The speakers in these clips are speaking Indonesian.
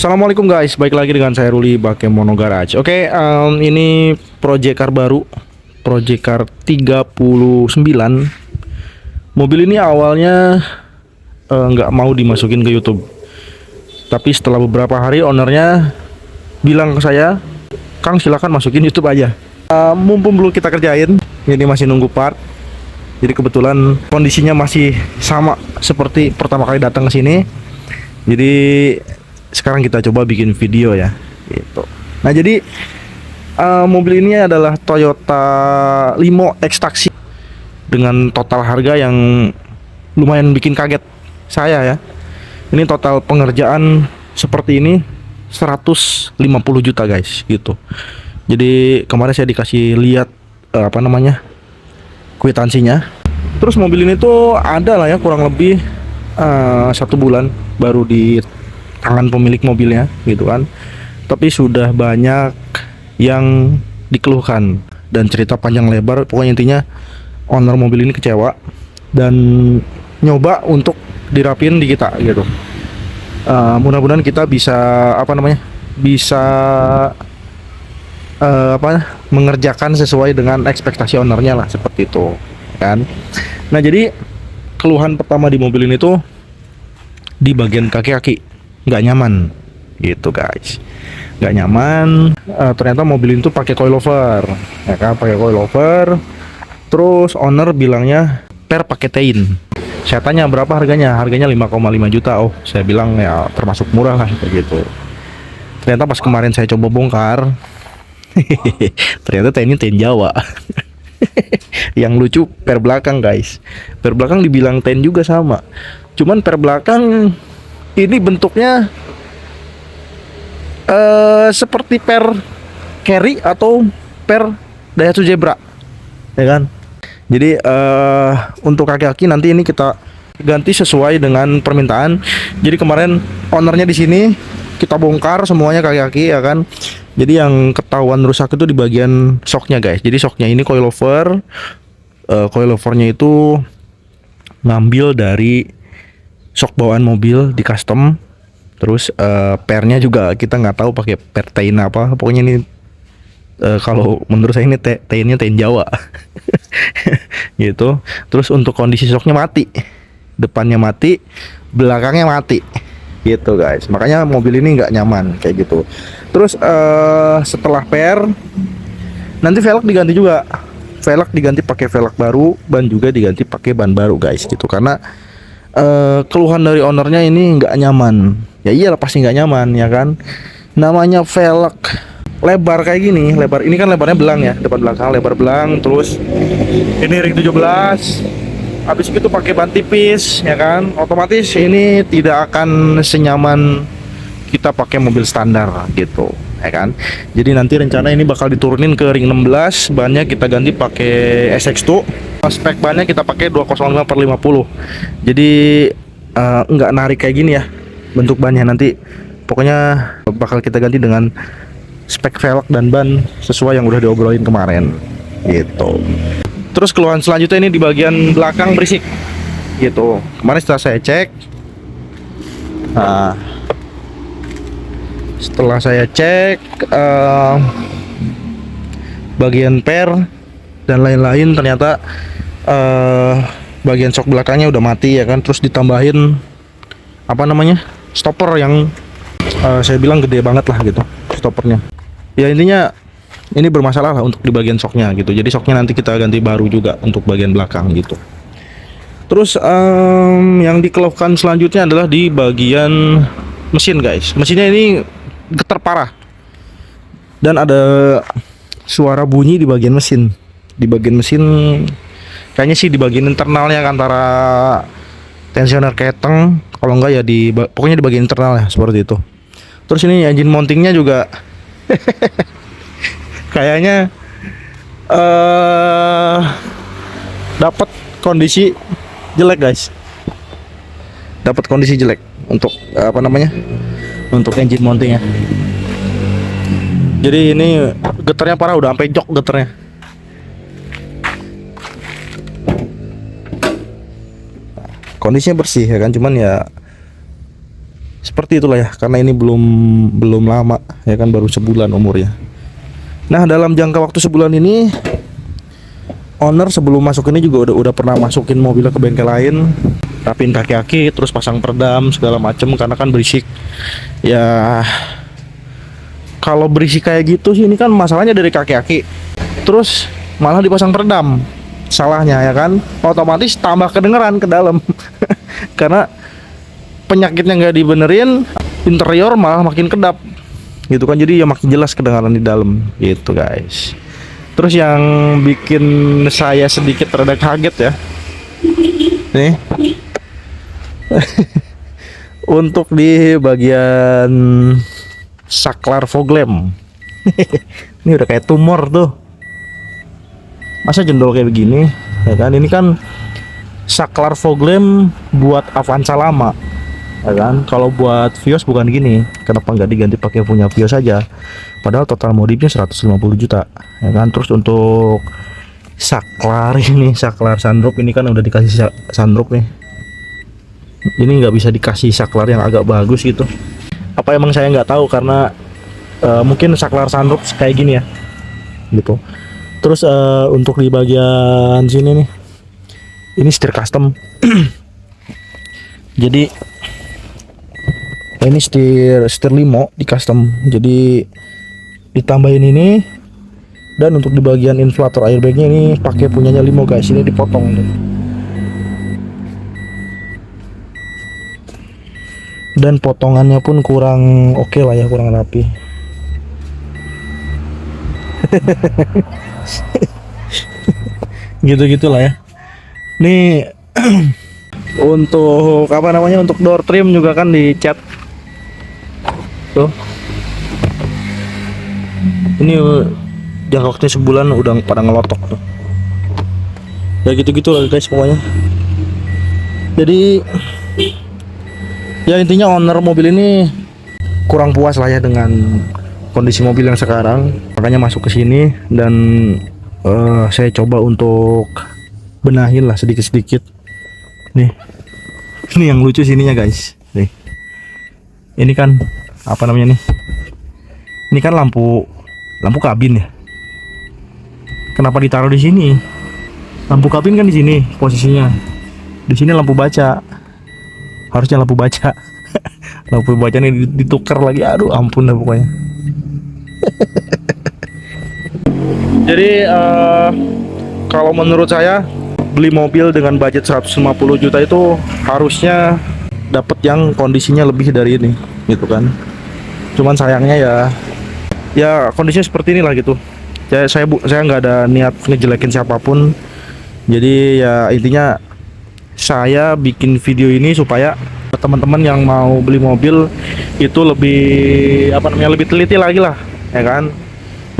Assalamualaikum guys, baik lagi dengan saya Ruli Bakemono Garage. Oke, ini project car baru, project car 39. Mobil ini awalnya nggak mau dimasukin ke YouTube, tapi setelah beberapa hari ownernya bilang ke saya, Kang silakan masukin YouTube aja. Mumpung belum kita kerjain, ini masih nunggu part. Jadi kebetulan kondisinya masih sama seperti pertama kali datang ke sini. Jadi sekarang kita coba bikin video ya, gitu. Nah jadi mobil ini adalah Toyota Limo X-Taxi dengan total harga yang lumayan bikin kaget saya ya. Ini total pengerjaan seperti ini 150 juta guys, gitu. Jadi kemarin saya dikasih lihat kwitansinya. Terus mobil ini tuh ada lah ya kurang lebih 1 bulan baru di tangan pemilik mobilnya, gitu kan. Tapi sudah banyak yang dikeluhkan dan cerita panjang lebar. Pokoknya intinya owner mobil ini kecewa dan nyoba untuk dirapin di kita, gitu. Mudah-mudahan kita bisa mengerjakan sesuai dengan ekspektasi ownernya lah, seperti itu kan. Nah jadi keluhan pertama di mobil ini tuh di bagian kaki-kaki nggak nyaman, gitu guys. Nggak nyaman. Ternyata mobil itu pakai coilover, ya kan, pakai coilover. Terus owner bilangnya per pakai tein. Saya tanya berapa harganya? Harganya 5,5 juta. Oh, saya bilang ya termasuk murah lah, kayak gitu. Ternyata pas kemarin saya coba bongkar, ternyata teinnya tein Jawa. Yang lucu per belakang guys, per belakang dibilang ten juga sama, cuman per belakang ini bentuknya seperti per carry atau per Daihatsu Zebra, ya kan. Jadi untuk kaki-kaki nanti ini kita ganti sesuai dengan permintaan. Jadi kemarin ownernya di sini kita bongkar semuanya kaki-kaki, ya kan. Jadi yang ketahuan rusak itu di bagian shocknya guys. Jadi shocknya ini coilover, coilovernya itu ngambil dari shock bawaan mobil di custom. Terus pernya juga kita nggak tahu pakai per tein apa. Pokoknya ini kalau menurut saya ini teinnya tein Jawa. Gitu. Terus untuk kondisi shocknya mati, depannya mati, belakangnya mati, gitu guys. Makanya mobil ini nggak nyaman kayak gitu. Terus setelah per, nanti velg diganti juga. Velg diganti pakai velg baru, ban juga diganti pakai ban baru guys, gitu. Karena keluhan dari ownernya ini nggak nyaman. Ya iyalah pasti nggak nyaman, ya kan. Namanya velg lebar kayak gini, lebar ini kan lebarnya belang ya, depan belakang lebar belang. Terus ini ring 17, habis itu pakai ban tipis, ya kan. Otomatis ini tidak akan senyaman kita pakai mobil standar, gitu, ya kan. Jadi nanti rencana ini bakal diturunin ke ring 16, bannya kita ganti pakai SX2. Spek bannya kita pakai 205/50. Jadi nggak narik kayak gini ya bentuk bannya, nanti pokoknya bakal kita ganti dengan spek velg dan ban sesuai yang udah diobrolin kemarin, gitu. Terus keluhan selanjutnya ini di bagian belakang berisik, gitu. Kemarin setelah saya cek, setelah saya cek bagian per dan lain-lain, ternyata bagian shock belakangnya udah mati, ya kan. Terus ditambahin stopper yang saya bilang gede banget lah, gitu, stoppernya. Ya intinya ini bermasalah lah untuk di bagian shocknya, gitu. Jadi shocknya nanti kita ganti baru juga untuk bagian belakang, gitu. Terus yang dikeluhkan selanjutnya adalah di bagian mesin guys. Mesinnya ini getar parah dan ada suara bunyi di bagian mesin. Di bagian mesin kayaknya sih di bagian internalnya, antara tensioner keteng, kalau enggak ya pokoknya di bagian internal ya, seperti itu. Terus ini engine mountingnya juga kayaknya dapat kondisi jelek guys, dapat kondisi jelek untuk untuk engine mountingnya. Jadi ini getarnya parah, udah sampai jok getarnya. Kondisinya bersih, ya kan, cuman ya seperti itulah ya, karena ini belum belum lama ya kan, baru sebulan umurnya. Nah, dalam jangka waktu sebulan ini, owner sebelum masuk ini juga udah pernah masukin mobilnya ke bengkel lain, rapiin kaki-kaki, terus pasang peredam segala macem karena kan berisik. Ya kalau berisik kayak gitu sih, ini kan masalahnya dari kaki-kaki, terus malah dipasang peredam, salahnya ya kan, otomatis tambah kedengeran ke dalam. Karena penyakitnya nggak dibenerin, interior malah makin kedap gitu kan, jadi ya makin jelas kedengaran di dalam gitu guys. Terus yang bikin saya sedikit rada kaget ya, nih untuk di bagian saklar fog lamp. Ini udah kayak tumor tuh, masa jendol kayak begini ya kan. Ini kan saklar fog lamp buat Avanza lama ya kan. Kalau buat Vios bukan gini, kenapa nggak diganti pakai punya Vios aja, padahal total modifnya 150 juta ya kan. Terus untuk saklar ini, saklar sunroof ini kan udah dikasih sunroof nih, ini nggak bisa dikasih saklar yang agak bagus gitu. Apa emang saya nggak tahu, karena mungkin saklar sunroof kayak gini ya gitu. Terus untuk di bagian sini nih, ini setir custom. Jadi ini setir limo di custom, jadi ditambahin ini. Dan untuk di bagian inflator airbagnya ini pakai punyanya limo guys, ini dipotong nih. Dan potongannya pun kurang oke lah ya, kurang rapi. Gitu-gitu lah ya. Nih untuk apa namanya, untuk door trim juga kan dicat tuh. Ini jangka waktunya sebulan udah pada ngelotok tuh. Ya gitu-gitu lah guys pokoknya. Jadi ya intinya owner mobil ini kurang puas lah ya dengan kondisi mobil yang sekarang, makanya masuk ke sini. Dan saya coba untuk benahin lah sedikit-sedikit. Nih, ini yang lucu sininya guys. Nih, ini kan apa namanya nih? Ini kan lampu kabin ya. Kenapa ditaruh di sini? Lampu kabin kan di sini posisinya. Di sini lampu baca. Harusnya lampu baca. Lampu baca ini ditukar lagi. Aduh, ampun dah pokoknya. Jadi kalau menurut saya, beli mobil dengan budget 150 juta itu harusnya dapat yang kondisinya lebih dari ini gitu kan. Cuman sayangnya ya kondisinya seperti inilah gitu. Saya nggak ada niat ngejelekin siapapun. Jadi ya intinya saya bikin video ini supaya teman-teman yang mau beli mobil itu lebih teliti lagi lah ya kan.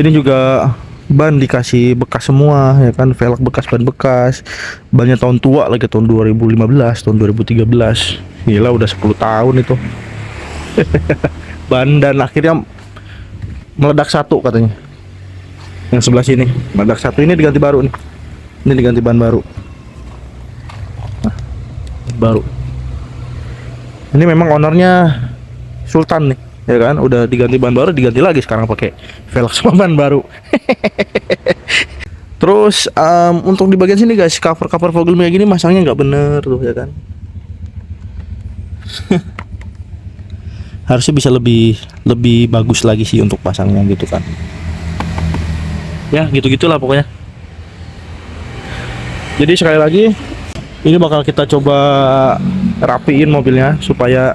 Ini juga ban dikasih bekas semua ya kan, velg bekas, ban bekas, bannya tahun tua lagi, tahun 2015, tahun 2013. Gila, udah 10 tahun itu. Ban, dan akhirnya meledak satu katanya. Yang sebelah sini meledak satu, ini diganti baru nih. Ini diganti ban baru. Nah, baru. Ini memang ownernya Sultan nih ya kan, udah diganti ban baru, diganti lagi sekarang pakai velg sama ban baru. Terus untuk di bagian sini guys, cover fog lamp kayak gini masangnya nggak bener tuh ya kan. Harusnya bisa lebih bagus lagi sih untuk pasangnya gitu kan. Ya gitu-gitulah pokoknya. Jadi sekali lagi, ini bakal kita coba rapiin mobilnya supaya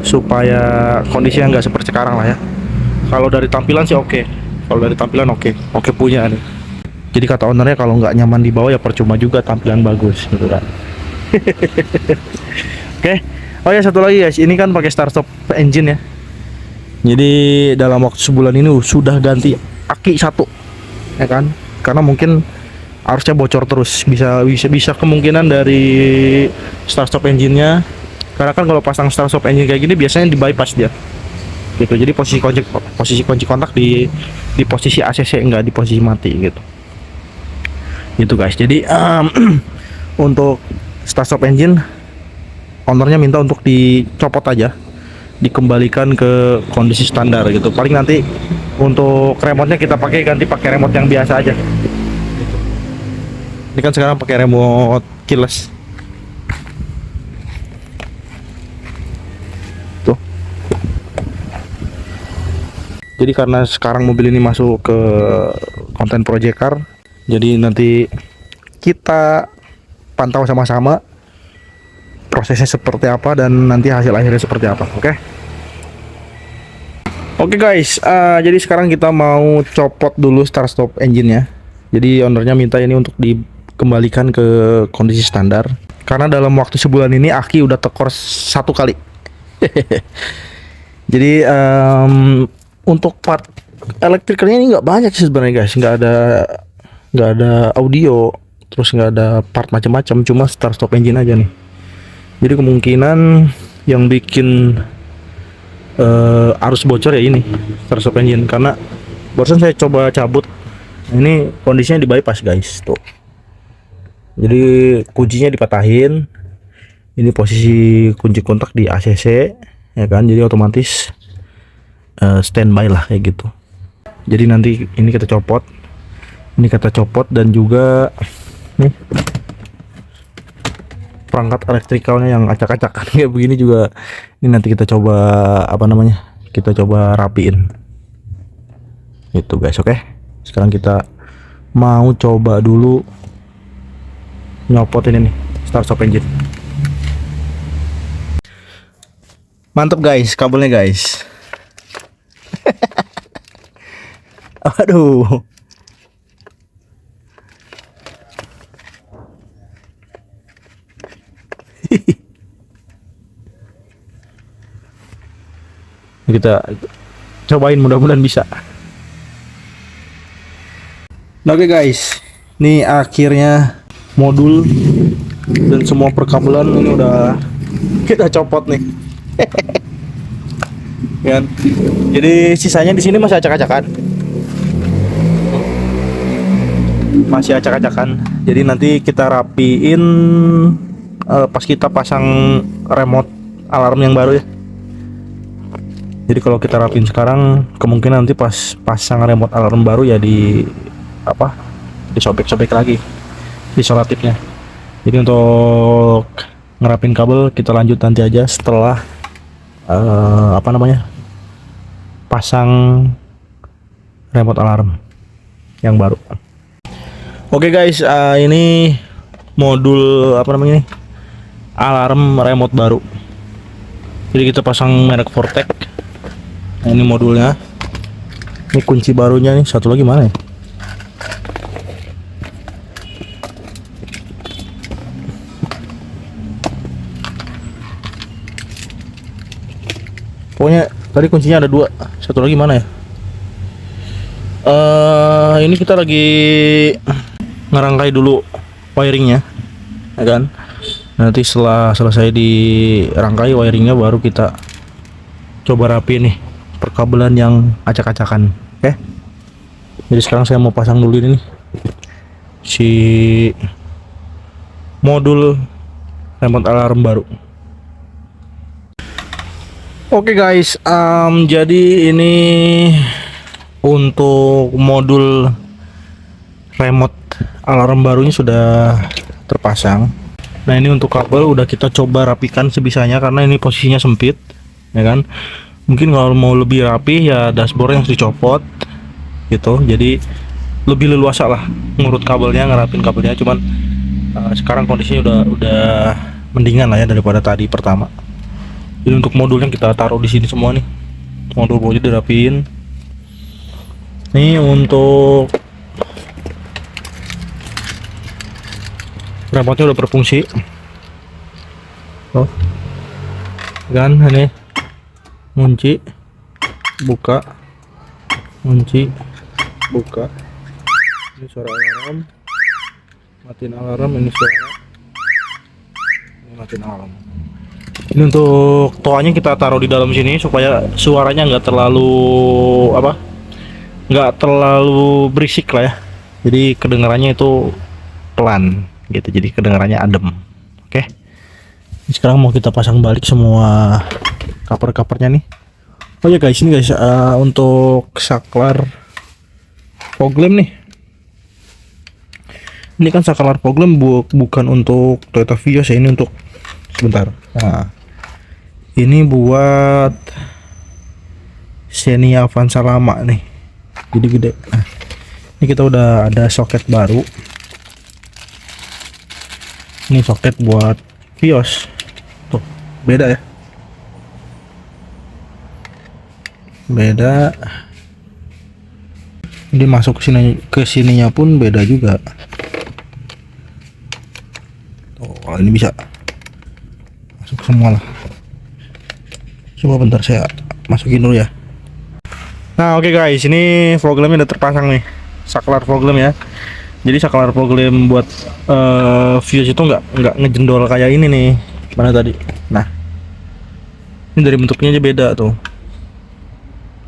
supaya kondisinya nggak seperti sekarang lah ya. Kalau dari tampilan sih oke. Kalau dari tampilan oke punya nih. Jadi kata ownernya kalau nggak nyaman di bawah ya percuma juga tampilan bagus gitu kan. Oke. Oh ya, satu lagi guys, ini kan pakai start stop engine ya. Jadi dalam waktu sebulan ini sudah ganti aki satu ya kan, karena mungkin harusnya bocor terus, bisa kemungkinan dari start stop engine-nya. Karena kan kalau pasang start stop engine kayak gini biasanya di bypass dia gitu. Jadi posisi kunci kontak di posisi ACC, enggak di posisi mati gitu guys. Jadi untuk start stop engine ownernya minta untuk dicopot aja, dikembalikan ke kondisi standar gitu. Paling nanti untuk remote-nya kita ganti pakai remote yang biasa aja. Ini kan sekarang pakai remote keyless. Tuh. Jadi karena sekarang mobil ini masuk ke konten project car, jadi nanti kita pantau sama-sama prosesnya seperti apa dan nanti hasil akhirnya seperti apa. Oke guys, jadi sekarang kita mau copot dulu start stop engine-nya. Jadi ownernya minta ini untuk dikembalikan ke kondisi standar karena dalam waktu sebulan ini aki udah tekor 1 kali. Jadi untuk part elektrikalnya ini nggak banyak sih sebenarnya guys, nggak ada audio, terus nggak ada part macam-macam, cuma start stop engine aja nih. Jadi kemungkinan yang bikin arus bocor ya ini start stop engine, karena barusan saya coba cabut, ini kondisinya di bypass guys tuh. Jadi kuncinya dipatahin, ini posisi kunci kontak di ACC ya kan, jadi otomatis standby lah kayak gitu. Jadi nanti ini kita copot, dan juga nih perangkat elektrikalnya yang acak-acakan kayak begini juga, ini nanti kita coba kita coba rapiin itu guys. Oke, sekarang kita mau coba dulu nyopotin ini start stop engine. Mantap guys, kabelnya guys. Aduh. Kita cobain, mudah-mudahan bisa. Oke guys, ini akhirnya modul dan semua perkabelan ini udah kita copot nih. Kan? Jadi sisanya di sini masih acak-acakan. Jadi nanti kita rapiin pas kita pasang remote alarm yang baru ya. Jadi kalau kita rapiin sekarang, kemungkinan nanti pas pasang remote alarm baru ya disobek-sobek lagi isolatifnya. Jadi untuk ngerapin kabel kita lanjut nanti aja setelah pasang remote alarm yang baru. Oke guys, ini modul alarm remote baru. Jadi kita pasang merek Vortec. Nah, ini modulnya. Ini kunci barunya nih. Satu lagi mana ya? Pokoknya tadi kuncinya ada 2. Satu lagi mana ya? Ini kita lagi ngerangkai dulu wiringnya, ya kan? Nanti setelah selesai dirangkai wiringnya, baru kita coba rapi nih perkabelan yang acak-acakan. Oke. Jadi sekarang saya mau pasang dulu ini nih, si modul remote alarm baru. Oke guys, jadi ini untuk modul remote alarm barunya sudah terpasang. Nah, ini untuk kabel udah kita coba rapikan sebisanya karena ini posisinya sempit, ya kan? Mungkin kalau mau lebih rapi ya dashboard yang dicopot gitu, jadi lebih leluasa lah ngurut kabelnya, ngerapin kabelnya. Cuman sekarang kondisinya udah mendingan lah ya daripada tadi pertama. Jadi untuk modulnya kita taruh di sini semua nih, modul bodi dirapiin. Nih untuk remote-nya udah berfungsi. Oh, kan ini kunci buka, kunci buka. Ini suara alarm, matiin alarm. Ini suara, ini matiin alarm. Ini untuk toanya kita taruh di dalam sini supaya suaranya nggak terlalu berisik lah ya. Jadi kedengarannya itu pelan gitu, jadi kedengarannya adem. Oke. Sekarang mau kita pasang balik semua cover-covernya nih. Oh ya guys, ini guys untuk saklar fog lamp nih. Ini kan saklar fog lamp bukan untuk Toyota Vios ya, ini untuk sebentar. Nah, ini buat Xenia Avanza lama nih, gede-gede. Nah, ini kita udah ada soket baru. Ini soket buat Vios. Tuh, beda ya. Beda. Ini masuk ke sininya pun beda juga. Tuh, ini bisa masuk semua lah. Coba bentar saya masukin dulu ya. Nah, oke guys, ini fog lampnya udah terpasang nih. Saklar fog lamp ya. Jadi saklar fog lamp buat Vios itu nggak ngejendol kayak ini nih. Mana tadi? Nah, ini dari bentuknya aja beda tuh,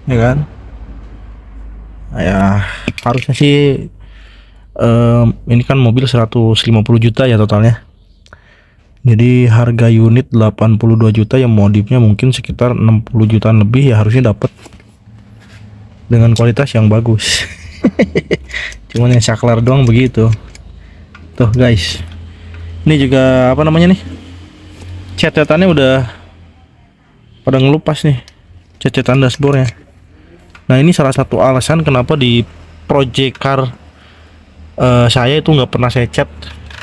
ya kan? Nah, ya harusnya sih ini kan mobil 150 juta ya totalnya. Jadi harga unit 82 juta, yang modifnya mungkin sekitar 60 jutaan lebih ya, harusnya dapat dengan kualitas yang bagus. Cuman yang saklar doang begitu. Tuh guys, ini juga apa namanya nih, cecetannya udah pada ngelupas nih, cecetan dashboardnya. Nah, ini salah satu alasan kenapa di project car saya itu nggak pernah saya cat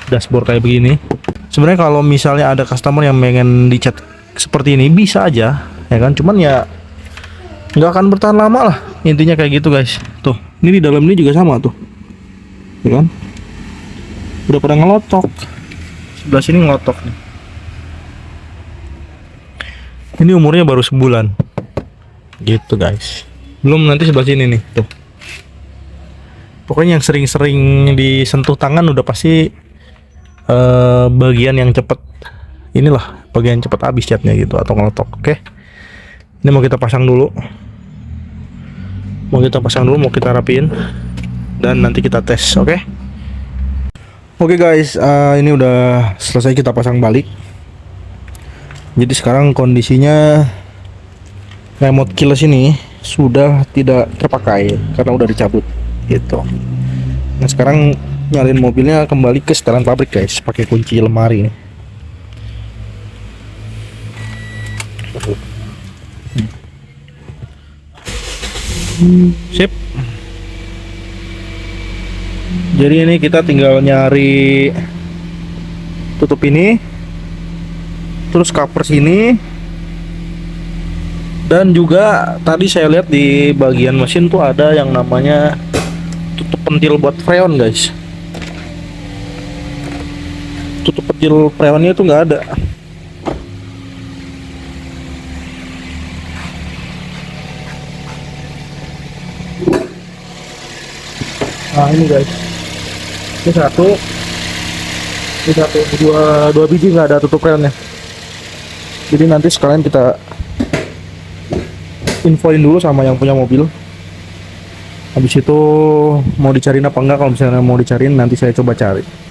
dashboard kayak begini. Sebenarnya kalau misalnya ada customer yang pengen dicat seperti ini bisa aja ya kan, cuman ya nggak akan bertahan lama lah, intinya kayak gitu guys. Tuh, ini di dalam ini juga sama tuh, ya kan, udah pada ngelotok. Sebelah sini ngelotok nih. Ini umurnya baru sebulan gitu guys, belum nanti sebelah sini nih tuh. Pokoknya yang sering-sering disentuh tangan udah pasti bagian yang cepet inilah, bagian cepet habis catnya gitu atau ngelotok. Oke, ini mau kita pasang dulu, mau kita rapiin dan nanti kita tes. Oke guys, ini udah selesai kita pasang balik. Jadi sekarang kondisinya remote keyless ini sudah tidak terpakai karena udah dicabut gitu. Nah, sekarang nyalin mobilnya kembali ke setelan pabrik guys, pakai kunci lemari nih. Sip. Jadi ini kita tinggal nyari tutup ini, terus cover sini, dan juga tadi saya lihat di bagian mesin tuh ada yang namanya tutup pentil buat freon guys. Tutup pentil freonnya itu nggak ada. Nah ini guys, ini satu, dua biji nggak ada tutup freonnya. Jadi nanti sekalian kita infoin dulu sama yang punya mobil. Habis itu mau dicariin apa enggak, kalau misalnya mau dicariin nanti saya coba cari.